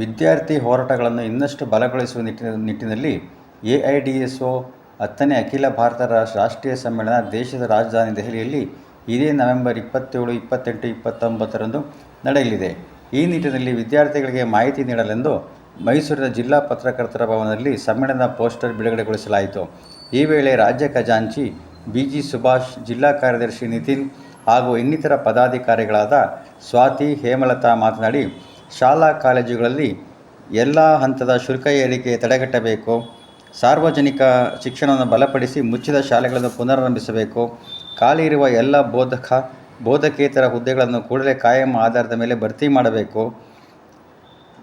ವಿದ್ಯಾರ್ಥಿ ಹೋರಾಟಗಳನ್ನು ಇನ್ನಷ್ಟು ಬಲಗೊಳಿಸುವ ನಿಟ್ಟಿನಲ್ಲಿ ಎಐಡಿಎಸ್ಒ 10ನೇ ಅಖಿಲ ಭಾರತ ರಾಷ್ಟ್ರೀಯ ಸಮ್ಮೇಳನ ದೇಶದ ರಾಜಧಾನಿ ದೆಹಲಿಯಲ್ಲಿ ಇದೇ ನವೆಂಬರ್ 27, 28, 29ರಂದು ನಡೆಯಲಿದೆ. ಈ ನಿಟ್ಟಿನಲ್ಲಿ ವಿದ್ಯಾರ್ಥಿಗಳಿಗೆ ಮಾಹಿತಿ ನೀಡಲೆಂದು ಮೈಸೂರಿನ ಜಿಲ್ಲಾ ಪತ್ರಕರ್ತರ ಭವನದಲ್ಲಿ ಸಮ್ಮೇಳನದ ಪೋಸ್ಟರ್ ಬಿಡುಗಡೆಗೊಳಿಸಲಾಯಿತು. ಈ ವೇಳೆ ರಾಜ್ಯ ಖಜಾಂಚಿ ಬಿಜಿ ಸುಭಾಷ್, ಜಿಲ್ಲಾ ಕಾರ್ಯದರ್ಶಿ ನಿತಿನ್ ಹಾಗೂ ಇನ್ನಿತರ ಪದಾಧಿಕಾರಿಗಳಾದ ಸ್ವಾತಿ, ಹೇಮಲತಾ ಮಾತನಾಡಿ, ಶಾಲಾ ಕಾಲೇಜುಗಳಲ್ಲಿ ಎಲ್ಲ ಹಂತದ ಶುಲ್ಕ ಏರಿಕೆ ತಡೆಗಟ್ಟಬೇಕು, ಸಾರ್ವಜನಿಕ ಶಿಕ್ಷಣವನ್ನು ಬಲಪಡಿಸಿ ಮುಚ್ಚಿದ ಶಾಲೆಗಳನ್ನು ಪುನರಾರಂಭಿಸಬೇಕು, ಖಾಲಿ ಇರುವ ಎಲ್ಲ ಬೋಧಕೇತರ ಹುದ್ದೆಗಳನ್ನು ಕೂಡಲೇ ಕಾಯಂ ಆಧಾರದ ಮೇಲೆ ಭರ್ತಿ ಮಾಡಬೇಕು,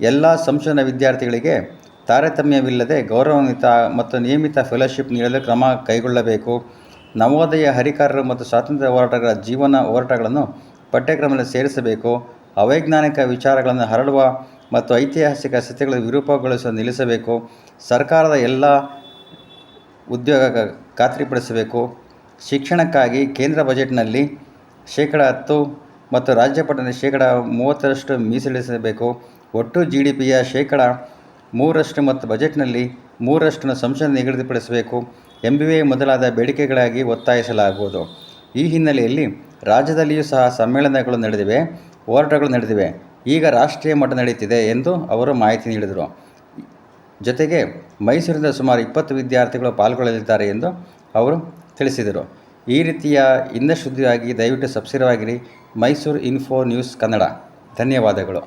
ಎಲ್ಲ ಸಂಶೋಧನಾ ವಿದ್ಯಾರ್ಥಿಗಳಿಗೆ ತಾರತಮ್ಯವಿಲ್ಲದೆ ಗೌರವಾನ್ವಿತ ಮತ್ತು ನಿಯಮಿತ ಫೆಲೋಶಿಪ್ ನೀಡಲು ಕ್ರಮ ಕೈಗೊಳ್ಳಬೇಕು, ನವೋದಯ ಹರಿಕಾರರು ಮತ್ತು ಸ್ವಾತಂತ್ರ್ಯ ಹೋರಾಟಗಾರರ ಜೀವನ ಹೋರಾಟಗಳನ್ನು ಪಠ್ಯಕ್ರಮದಲ್ಲಿ ಸೇರಿಸಬೇಕು, ಅವೈಜ್ಞಾನಿಕ ವಿಚಾರಗಳನ್ನು ಹರಡುವ ಮತ್ತು ಐತಿಹಾಸಿಕ ಸತ್ಯಗಳನ್ನು ವಿರೂಪಗೊಳಿಸುವ ನಿಲ್ಲಿಸಬೇಕು, ಸರ್ಕಾರದ ಎಲ್ಲ ಉದ್ಯೋಗ ಖಾತ್ರಿಪಡಿಸಬೇಕು, ಶಿಕ್ಷಣಕ್ಕಾಗಿ ಕೇಂದ್ರ ಬಜೆಟ್ನಲ್ಲಿ ಶೇಕಡಾ 10 ಮತ್ತು ರಾಜ್ಯ ಬಜೆಟ್ನಲ್ಲಿ ಶೇಕಡಾ 30ರಷ್ಟು ಮೀಸಲಿಡಬೇಕು, ಒಟ್ಟು GDPಯ ಶೇಕಡಾ 3ರಷ್ಟು ಮತ್ತು ಬಜೆಟ್ನಲ್ಲಿ 3ರಷ್ಟನ್ನು ಸಂಶೋಧನೆ ನಿಗದಿಪಡಿಸಬೇಕು ಎಂಬಿವೆ ಮೊದಲಾದ ಬೇಡಿಕೆಗಳಾಗಿ ಒತ್ತಾಯಿಸಲಾಗುವುದು. ಈ ಹಿನ್ನೆಲೆಯಲ್ಲಿ ರಾಜ್ಯದಲ್ಲಿಯೂ ಸಹ ಸಮ್ಮೇಳನಗಳು ನಡೆದಿವೆ, ಹೋರಾಟಗಳು ನಡೆದಿವೆ. ಈಗ ರಾಷ್ಟ್ರೀಯ ಮಟ್ಟ ನಡೆಯುತ್ತಿದೆ ಎಂದು ಅವರು ಮಾಹಿತಿ ನೀಡಿದರು. ಜೊತೆಗೆ ಮೈಸೂರಿನಿಂದ ಸುಮಾರು 20 ವಿದ್ಯಾರ್ಥಿಗಳು ಪಾಲ್ಗೊಳ್ಳಲಿದ್ದಾರೆ ಎಂದು ಅವರು ತಿಳಿಸಿದರು. ಈ ರೀತಿಯ ಇನ್ನಷ್ಟು ಸುದ್ದಿಗಾಗಿ ದಯವಿಟ್ಟು ಸಬ್ಸ್ಕ್ರೈಬ್ ಆಗಿರಿ. Mysuru info news Kannada. ಧನ್ಯವಾದಗಳು.